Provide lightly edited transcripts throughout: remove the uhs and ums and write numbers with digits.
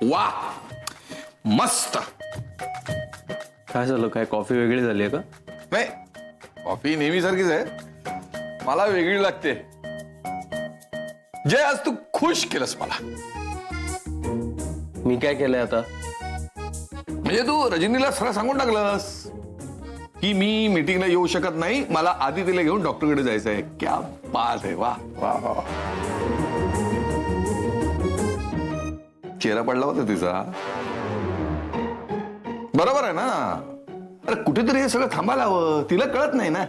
वा मस्त. काय झालं? काय कॉफी वेगळी झाली आहे का? नाही, कॉफी नेहमी सारखीच आहे, मला वेगळी लागते. जय, आज तू खुश केलंस मला. मी काय केलंय आता? म्हणजे तू रजनीला सरळ सांगून टाकलंस की मी मीटिंगला येऊ शकत नाही, मला आधी तिला घेऊन डॉक्टरकडे जायचं आहे. क्या बात आहे. वा वा वा. चेहरा पडला होता तिचा. बरोबर आहे ना? अरे कुठेतरी हे सगळं थांबायला हवं. तिला कळत नाही ना.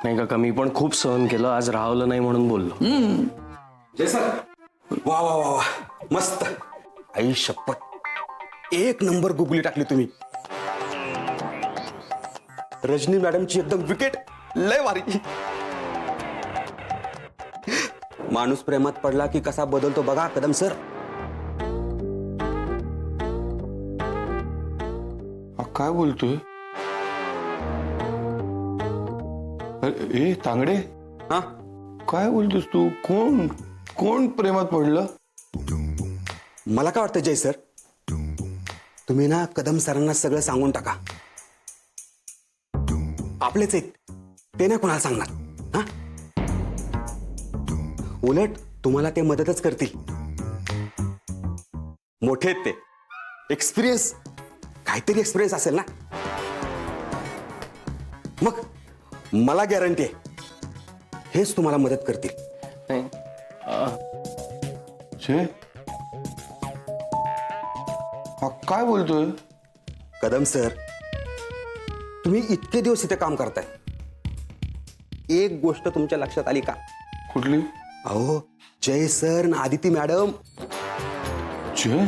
नाही काका, मी पण खूप सहन केलं, आज राहवलं नाही म्हणून बोललो. जय सर, वा वा वा वा, मस्त. आई शपथ, एक नंबर गुगली टाकली तुम्ही. रजनी मॅडमची एकदम विकेट, लय वारी. माणूस प्रेमात पडला की कसा बदलतो बघा कदम सर. काय बोलतोय? ए तांगडे, हा, काय बोलतोस तू? कोण कोण प्रेमात पडलं? मला काय वाटतं जय सर, तुम्ही ना कदम सरांना सगळं सांगून टाका. आपलेच आहेत ते, नाही कोणाला सांगणार. हा, उलट तुम्हाला ते मदतच करतील. मोठे आहेत ते, एक्सपिरियन्स, काहीतरी एक्सपिरियन्स असेल ना. मग मला गॅरंटी आहे हेच तुम्हाला मदत करतील. नाही, छे, हा काय बोलतोय? कदम सर, तुम्ही इतके दिवस इथे काम करताय, एक गोष्ट तुमच्या लक्षात आली का? कुठली? अहो, जय सर ना आदिती मॅडम. छे,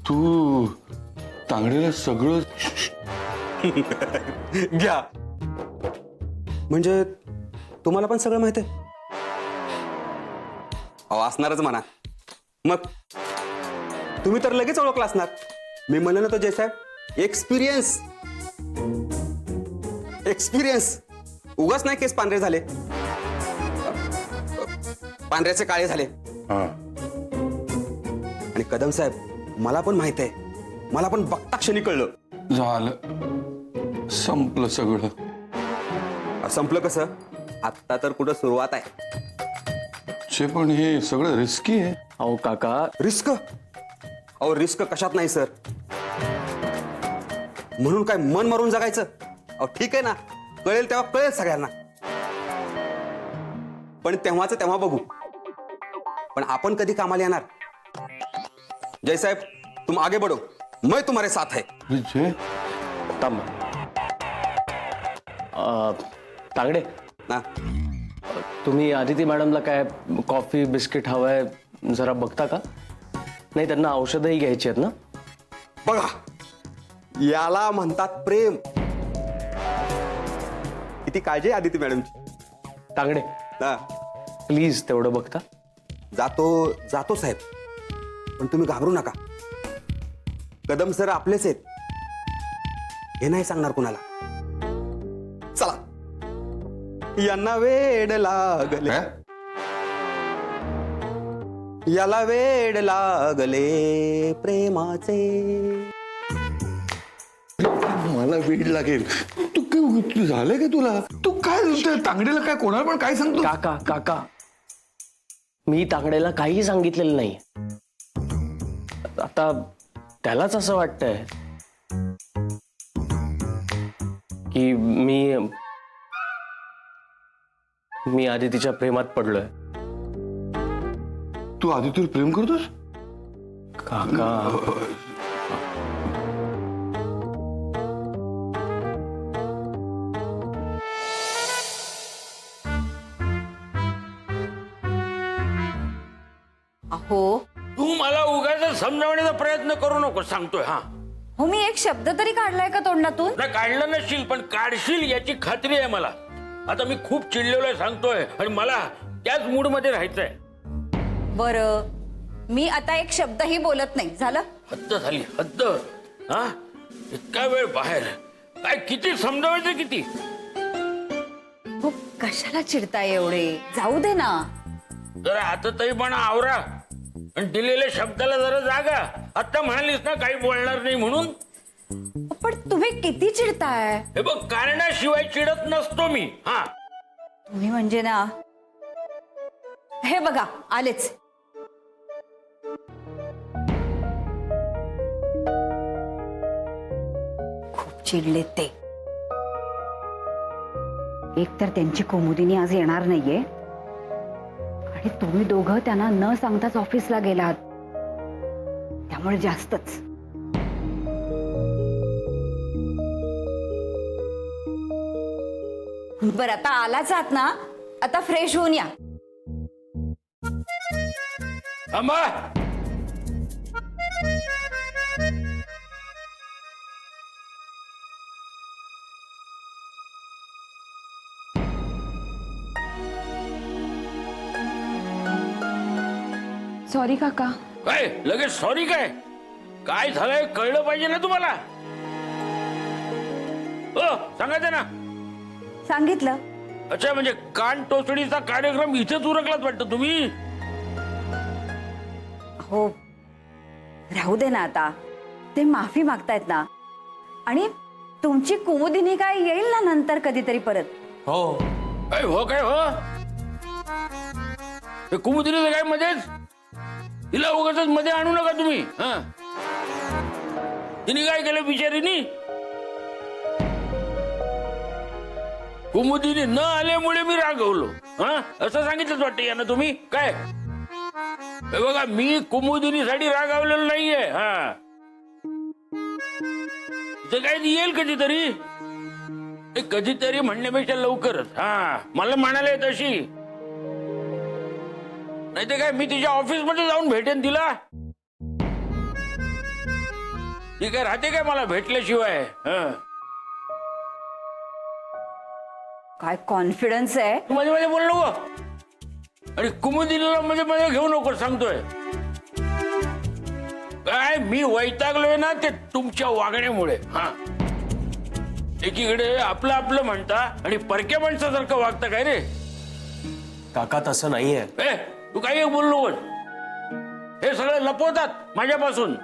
तू तांगडेला सगळं घ्या. म्हणजे तुम्हाला पण सगळं माहित आहे? अहो, असणारच म्हणा. मग तुम्ही तर लगेच ओळखला असणार. मी म्हणलं ना तो जय साहेब, एक्सपिरियन्स. एक्सपिरियन्स. उगाच नाही केस पांढरे झाले, पांढऱ्याचे काळे झाले. आणि कदम साहेब, मला पण माहित आहे, मला पण बघता क्षणी कळलं. झालं, संपलं सगळं. संपलं कसं? आत्ता तर कुठं सुरुवात आहे. छे, पण हे सगळं रिस्की आहे. अहो काका, रिस्क? अहो, रिस्क कशात नाही सर. म्हणून काय मन मारून जगायचं? अहो ठीक आहे ना, कळेल तेव्हा कळेल सगळ्यांना, पण तेव्हाच तेव्हा बघू. पण आपण कधी कामाला येणार? जय साहेब, तुम आगे बढ़ो, मैं तुम्हारे साथ है. छे, थांब. तांगडे, ना, तुम्ही आदिती मॅडमला काय कॉफी बिस्किट हवंय जरा बघता का? नाही, त्यांना औषधही घ्यायची आहेत ना. बघा, याला म्हणतात प्रेम. किती काळजी आहे आदिती मॅडमची. तांगडे, ना, प्लीज तेवढं बघता. जातो जातो साहेब, पण तुम्ही घाबरू नका. कदम सर आपलेच आहेत, हे नाही सांगणार कुणाला. चला. यांना वेड लागले, काय? याला वेड लागले प्रेमाचे. मला वेळ लागेल. तू काय झालंय का तुला? तू काय तांगडीला काय कोणाला पण काय सांगतो? काका काका, मी तांगडेला काही सांगितलेलं नाही. आता त्यालाच असं वाटतंय की मी आदितीच्या प्रेमात पडलोय. तू आदितीवर प्रेम करतोस? काका, अहो, तू मला उगाच समजावण्याचा प्रयत्न करू नको, सांगतोय. हा, हो, मी एक शब्द तरी काढलाय का तोंडातून? नाही काढलं नसशील, पण काढशील याची खात्री आहे मला. आता मी खूप चिडलेलो आहे, सांगतोय, आणि मला त्याच मूड मध्ये राहायचंय. बरं, मी आता एक शब्दही बोलत नाही. झालं? हद्द झाली, हद्द. हा, इतका वेळ बाहेर, काय किती समजावायचं किती? हो, कशाला चिडताय एवढे? जाऊ दे ना. जरा आता तरी पण आवरा. आणि दिलेल्या शब्दाला जरा जागा. आता म्हणालीस ना काही बोलणार नाही म्हणून. पण तुम्ही किती चिडताय? हे बघ, कारणाशिवाय चिडत नसतो मी. हा, तुम्ही म्हणजे ना, हे बघा आलेच. खूप चिडलेत ते. एक तर त्यांची कुमुदिनी आज येणार नाहीये आणि तुम्ही दोघं त्यांना न सांगताच ऑफिसला गेलात, त्यामुळे जास्तच. बरं, आता आलाच आहात ना, आता फ्रेश होऊन या. थांबा. सॉरी काका. काय लगेच सॉरी? काय काय झालंय कळलं पाहिजे ना तुम्हाला. हो, सांगायचं ना. सांगितलं. अच्छा, म्हणजे कान टोचणीचा कार्यक्रम इथेच उरकलाच वाटतं तुम्ही. हो, राहू दे ना आता. ते माफी मागतायत ना, आणि तुमची कुमुदिनी काय येईल ना नंतर कधीतरी परत. हो. काय हो, काय हो, हे कुमुदिनीचं काय मध्येच? तिला उगाचच मध्ये आणू नका तुम्ही. हा, तिने काय केलं बिचारीनी? कुमुदिनी न आल्यामुळे मी रागवलो. हा, असं सांगितलंच वाटतं यांना तुम्ही. काय हे बघा, मी कुमुदिनीसाठी रागावलेलं नाहीये. हा, तिचं काय येईल कधीतरी. कधीतरी म्हणण्यापेक्षा लवकरच. हा, मला म्हणायला येत अशी. नाही तर काय, मी तिच्या ऑफिस मध्ये जाऊन भेटेन तिला. ती काय राहते काय मला भेटल्याशिवाय. काय कॉन्फिडन्स आहे. तू मध्ये मध्ये बोल नको, आणि कुमुदिनीला मध्ये मध्ये घेऊ नको सांगतोय. काय मी वैतागलोय ना ते तुमच्या वागण्यामुळे. हा, एकीकडे आपलं आपलं म्हणता आणि परक्या माणसासारखं वागता काय रे. काका तसं नाहीये. ए, तू काही बोल नको. हे सगळं लपवतात माझ्यापासून.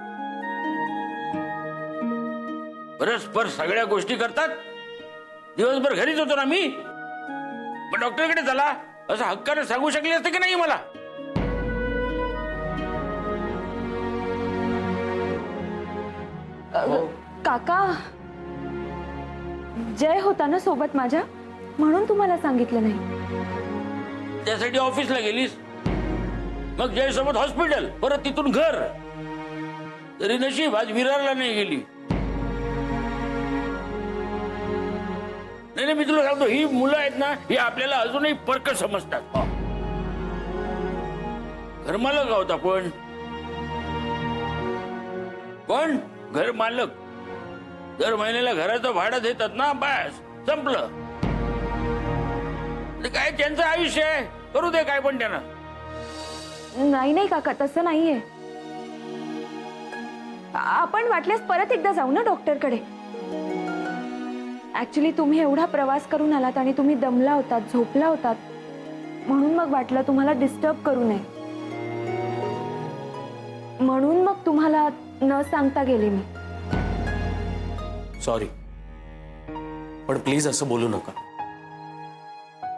परस्पर सगळ्या गोष्टी करतात. दिवसभर घरीच होतो ना मी. पण डॉक्टरकडे चला असं हक्काने सांगू शकले असते की नाही मला. काका, जय होता ना सोबत माझ्या, म्हणून तुम्हाला सांगितलं नाही. त्यासाठी ऑफिसला गेलीस, मग जय सोबत हॉस्पिटल, परत तिथून घर. तरी नशीब आज विरारला नाही गेली. नाही, मी तुला सांगतो, ही मुलं आहेत ना, ही आपल्याला अजूनही परक समजतात. घरमालक आहोत आपण. कोण? घर मालक. दर महिन्याला घराचं भाडं देतात ना, बस संपलं. काय त्यांचं आयुष्य आहे, करू दे काय पण त्यांना. नाही नाही काका, तसं नाहीये. आपण वाटल्यास परत एकदा जाऊ ना डॉक्टरकडे. ऍक्च्युली तुम्ही एवढा प्रवास करून आलात आणि तुम्ही दमला होतात, झोपला होतात, म्हणून मग वाटलं तुम्हाला डिस्टर्ब करू नये, म्हणून मग तुम्हाला न सांगता गेले मी. सॉरी, पण प्लीज असं बोलू नका.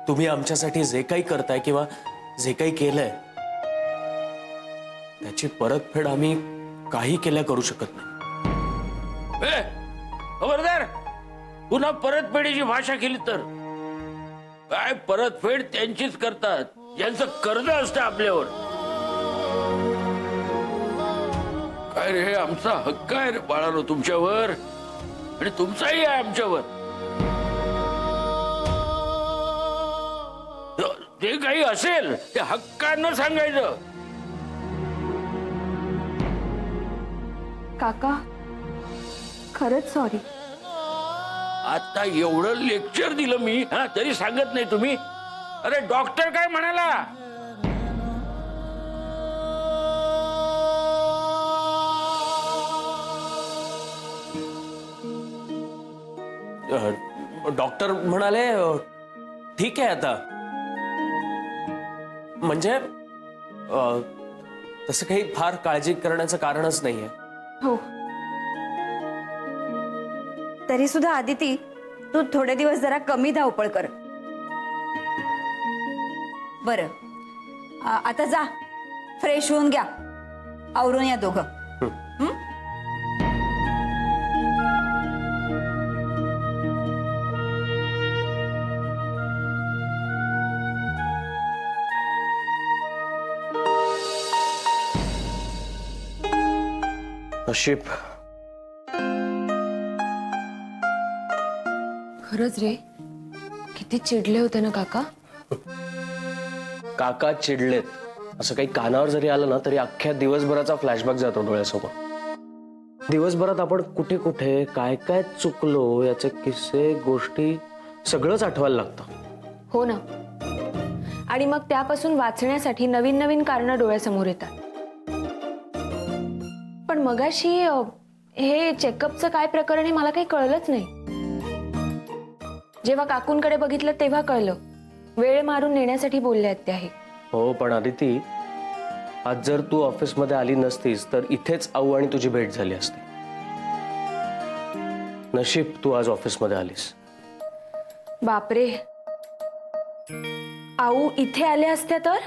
तुम्ही आमच्यासाठी जे काही करताय किंवा जे काही केलंय त्याची परतफेड आम्ही काही केल्या करू शकत नाही. खबरदार, पुन्हा परतफेडीची भाषा केली तर. काय परतफेड त्यांचीच करतात ज्यांचं कर्ज असतं आपल्यावर. काय रे, आमचा हक्क आहे रे बाळानो तुमच्यावर, आणि तुमचाही आहे आमच्यावर. जे काही असेल ते हक्कानं सांगायचं. काका, खरंच सॉरी. आता एवढं लेक्चर दिलं मी, हा, तरी सांगत नाही तुम्ही. अरे डॉक्टर काय म्हणाला? डॉक्टर म्हणाले ठीक आहे आता. म्हणजे तसं काही फार काळजी करण्याचं कारणच नाहीये. हो. तरी सुद्धा आदिती, तू थोडे दिवस जरा कमी धावपळ कर. बरं, आता जा, फ्रेश होऊन घ्या, आवरून या दोघं. नशीब. खरंच रे, किती चिडले होते ना काका. काका चिडलेत असं काही कानावर जरी आलं ना तरी अख्ख्या दिवसभराचा फ्लॅशबॅक जातो डोळ्यासमोर. दिवसभरात आपण कुठे कुठे काय काय चुकलो याचे किस्से गोष्टी सगळंच आठवायला लागतं. हो ना. आणि मग त्यापासून वाचण्यासाठी नवीन नवीन कारणं डोळ्यासमोर येतात. पण मगाशी हे चेकअपचं काय प्रकरण आहे मला काही कळलंच नाही. जेव्हा काकूंकडे बघितलं तेव्हा कळलं. वेळ मारून नेण्यासाठी बोलले आहेत ते आहे. हो, पण आदिती, आज जर तू ऑफिसमध्ये आली नसतीस तर इथेच आऊ आणि तुझी भेट झाली असती. नशीब तू आज ऑफिसमध्ये आलीस. बापरे, आऊ इथे आले असत्या तर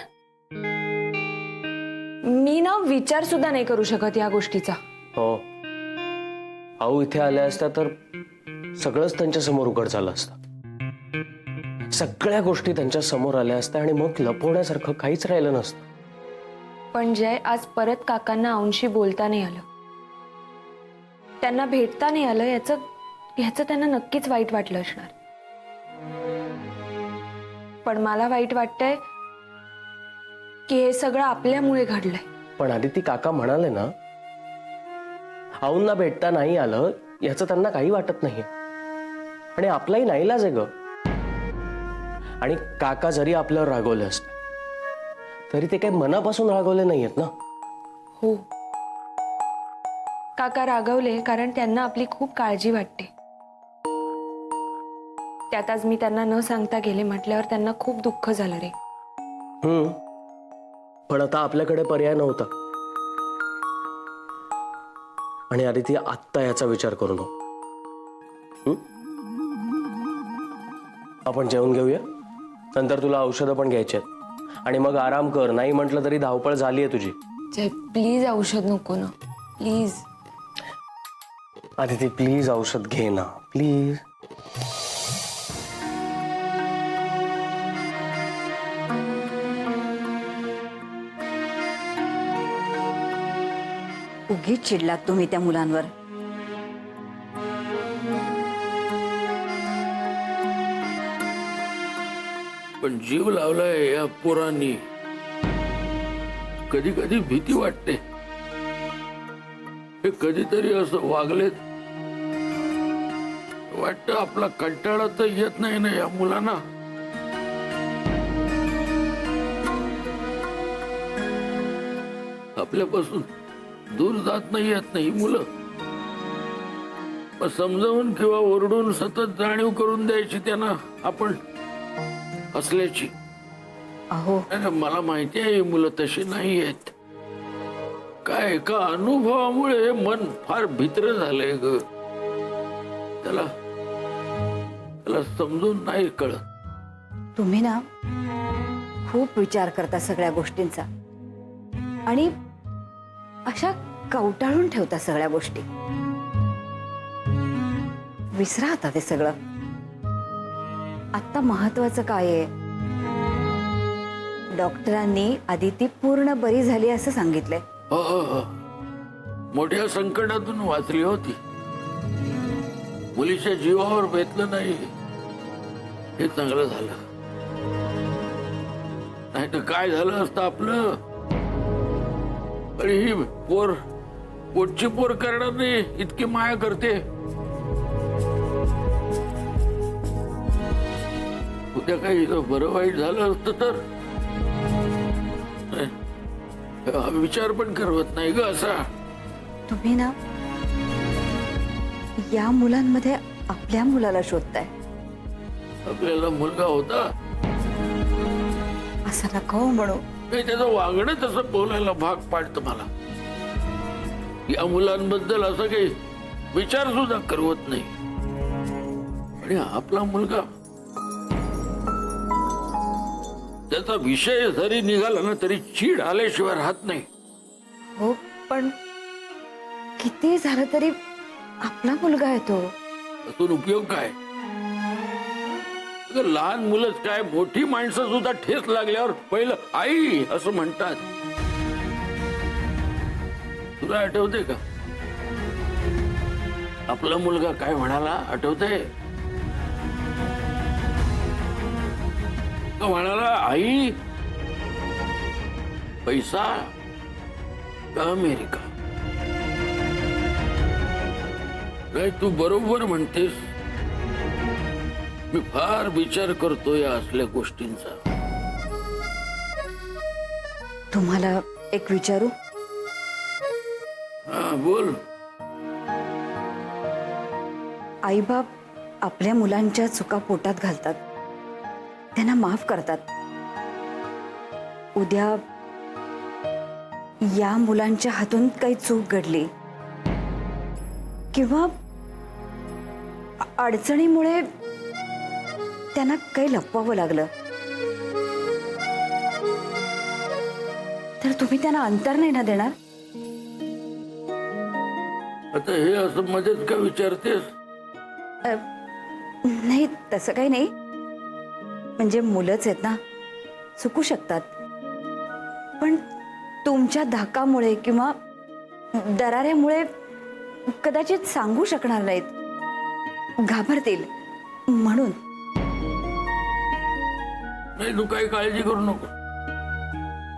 मी ना विचार सुद्धा नाही करू शकत या गोष्टीचा. हो, आऊ इथे आल्या असत्या तर सगळंच त्यांच्या समोर उघड झालं असतं. सगळ्या गोष्टी त्यांच्या समोर आल्या असत्या आणि मग लपवण्यासारखं काहीच राहिलं नसतं. पण जय, आज परत काकांना आऊंशी बोलता नाही आलं, त्यांना भेटता नाही आलं, याचं त्यांना नक्कीच वाईट वाटलं असणार. पण मला वाईट वाटतंय की हे सगळं आपल्यामुळे घडलंय. पण आदिती, काका म्हणाले ना, आऊंना भेटता नाही आलं याचं त्यांना काही वाटत नाहीये आणि आपलाही नाईलाज आहे ग. आणि काका जरी आपल्यावर रागवले असते तरी ते काही मनापासून रागवले नाहीयेत ना. हो, काका रागवले कारण त्यांना आपली खूप काळजी वाटते. त्यात आज मी त्यांना न सांगता गेले म्हटल्यावर त्यांना खूप दुःख झालं रे. पण आता आपल्याकडे पर्याय नव्हता. आणि आदिती, आत्ता याचा विचार करू नको. आपण जेवून घेऊया, नंतर तुला औषधं पण घ्यायची आहेत आणि मग आराम कर. नाही म्हटलं तरी धावपळ झालीये तुझी. जय, प्लीज औषध नको ना, प्लीज. आदिती, प्लीज औषध घे ना, प्लीज. उगीच चिडलात तुम्ही त्या मुलांवर. पण जीव लावलाय या पोरांनी. कधी कधी भीती वाटते, हे कधीतरी असं वागलेत. वाटतं आपला कंटाळा तर येत नाही ना या मुलांना. आपल्यापासून दूर जात नाही येत नाही मुलं. मग समजावून किंवा ओरडून सतत जाणीव करून द्यायची त्यांना आपण असल्याची. अहो, मला माहिती आहे ही मुलं तशी नाही आहेत. काय एका अनुभवामुळे मन फार भित्र झालंय ग. त्याला समजून नाही कळत. तुम्ही ना खूप विचार करता सगळ्या गोष्टींचा आणि अशा कवटाळून ठेवता सगळ्या गोष्टी. विसरा आता ते सगळं. आता महत्वाचं काय आहे, डॉक्टरांनी आदिती पूर्ण बरी झाली असं सांगितलंय. मोठ्या संकटातून वाचली होती. मुलीच्या जीवावर बेतलं नाही, हे चांगलं झालं. नाही तर काय झालं असतं आपलं. अरे ही पोटची पोर करणार नाही इतकी माया करते. उद्या काही बरं वाईट झालं असतं तर विचार पण करवत नाही ग असा. तुम्ही ना या मुलांमध्ये आपल्या मुलाला शोधताय. आपल्याला मुलगा होता असं नका हो म्हणू. नाही, त्याचं वागणं तसं बोलायला भाग पाडतं मला. या मुलांबद्दल असं काही विचार सुद्धा करवत नाही. आणि आपला मुलगा, त्याचा विषय जरी निघाला ना तरी चीड आल्याशिवाय राहत नाही. हो, पण किती झालं तरी आपला मुलगा आहे तो. त्यातून उपयोग काय? अगं, लहान मुलंच काय, मोठी माणसं सुद्धा ठेस लागल्यावर पहिलं आई असं म्हणतात. तुला आठवते का आपला मुलगा काय म्हणाला? आठवतंय? तो म्हणाला, आई पैसा का अमेरिका? नाही, तू बरोबर म्हणतेस. मी फार विचार करतो या असल्या गोष्टींचा. तुम्हाला एक विचारू? हा, बोल. आईबाप आपल्या मुलांच्या चुका पोटात घालतात, त्यांना माफ करतात. उद्या या मुलांच्या हातून काही चूक घडली किंवा अडचणीमुळे त्यांना काही लपवावं लागलं तर तुम्ही त्यांना अंतर नाही ना देणार? आता हे असं मध्येच का विचारतेस? नाही, तसं काही नाही. म्हणजे मुलंच आहेत ना, चुकू शकतात. पण तुमच्या धाकामुळे किंवा दराऱ्यामुळे कदाचित सांगू शकणार नाहीत, घाबरतील म्हणून. नाही, तू काही काळजी करू नको.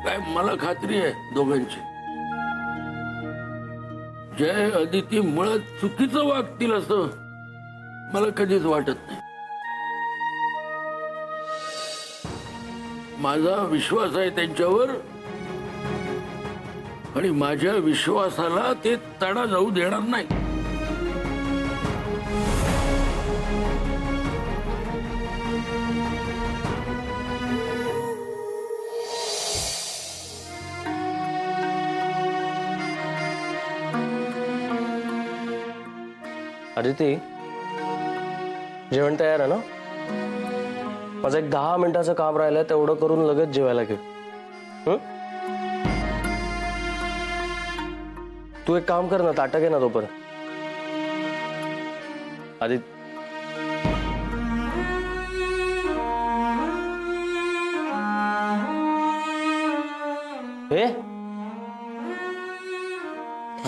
काय, मला खात्री आहे दोघांची. जय अदिती मुळात चुकीचं वागतील असं मला कधीच वाटत नाही. माझा विश्वास आहे त्यांच्यावर आणि माझ्या विश्वासाला ते तडा जाऊ देणार नाही. अदिती, जेवण तयार आहे ना? माझं एक 10 मिनिटाचं काम राहिलंय, तेवढं करून लगेच जेवायला घे. तू एक काम कर ना, ताटं घे ना तोपर्यंत. आदिती, हे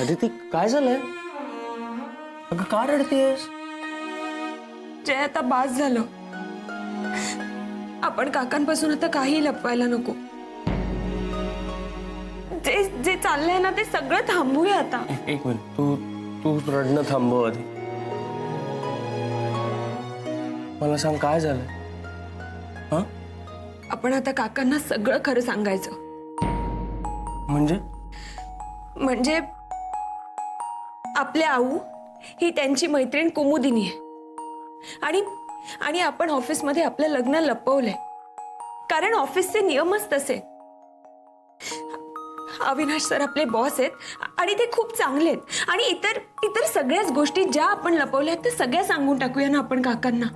अदिती, काय झालंय? अगं, का रडतेस? जय, आता बास झालं. आपण काकांपासून आता काही लपवायला नको. जे जे चाललंय ना ते सगळं थांबूया आता. एक मिनिट, तू रडणं थांबव आधी. मला सांग, काय झालंय? हा, आपण आता काकांना सगळं खरं सांगायचं. म्हणजे आपल्या आऊ ही त्यांची मैत्रीण कुमुदिनी आहे आणि आपण ऑफिसमध्ये आपलं लग्न लपवलंय, कारण ऑफिसचे नियमच तसे. अविनाश सर आपले बॉस आहेत आणि ते खूप चांगले आहेत. आणि इतर सगळ्याच गोष्टी ज्या आपण लपवल्या आहेत त्या सगळ्या सांगून टाकूया ना आपण काकांना,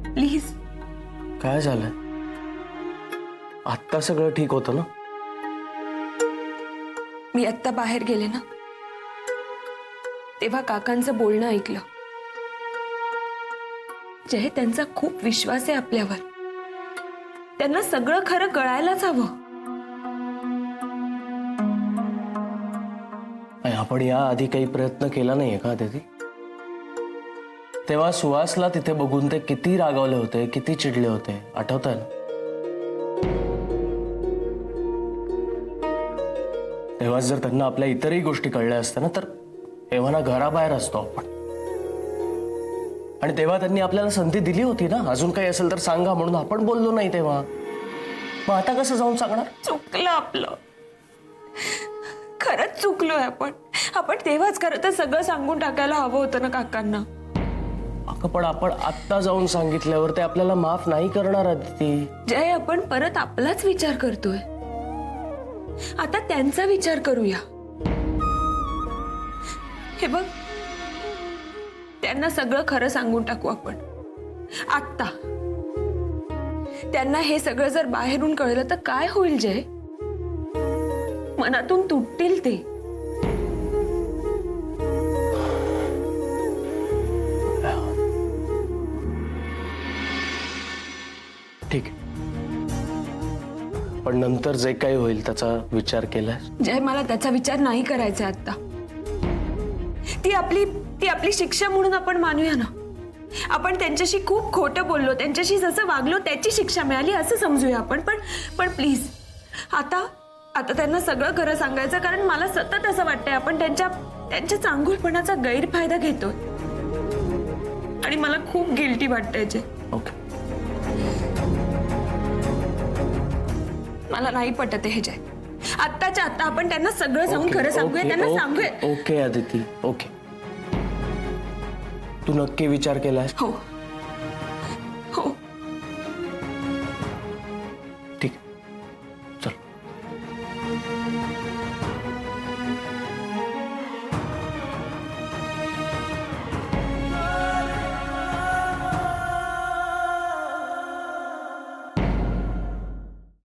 प्लीज. काय झालंय? आत्ता सगळं ठीक होतं ना? मी आत्ता बाहेर गेले ना, तेव्हा काकांचं बोलणं ऐकलं. जय, त्यांचा खूप विश्वास आहे आपल्यावर. त्यांना सगळं खरं कळायलाच हवं. आपण याआधी काही प्रयत्न केला नाहीये का आदिती? तेव्हा सुहासला तिथे बघून ते किती रागावले होते, किती चिडले होते, आठवतंय ना? तेव्हा जर त्यांना आपल्या इतरही गोष्टी कळल्या असत्या ना, तर एव्हाना घराबाहेर असतो आपण. आणि तेव्हा त्यांनी आपल्याला संधी दिली होती ना, अजून काही असेल तर सांगा म्हणून. आपण बोललो नाही तेव्हा. मग आता कसं जाऊन सांगणार? चुकलं आपलं, खरंच चुकलोय आपण. तेव्हाच खरं तर सगळं सांगून टाकायला हवं होतं ना काकांना. अगं, पण आपण आत्ता जाऊन सांगितल्यावर ते आपल्याला माफ नाही करणार आदिती. जय, आपण परत आपलाच विचार करतोय. आता त्यांचा विचार करूया. हे बघ, त्यांना सगळं खरं सांगून टाकू आपण आत्ता. त्यांना हे सगळं जर बाहेरून कळलं तर काय होईल जय? मनातून तुटतील ते. ठीक आहे, पण नंतर जे काही होईल त्याचा विचार केलाय? जय, मला त्याचा विचार नाही करायचा आता. ती आपली शिक्षा म्हणून आपण मानूया ना. आपण त्यांच्याशी खूप खोटं बोललो, त्यांच्याशी जसं वागलो त्याची शिक्षा मिळाली असं समजूया आपण. पण प्लीज आता त्यांना सगळं खरं सांगायचं, कारण मला सतत असं वाटतंय आपण त्यांच्या चांगुलपणाचा गैरफायदा घेतोय आणि मला खूप गिल्टी वाटतंय जय. ओके, मला नाही पटत हे जय. आत्ताच्या आत्ता आपण त्यांना सगळं सांगून खरं सांगूया, त्यांना सांगूया. Okay Aditi, okay. तू नक्की विचार केलास? हो,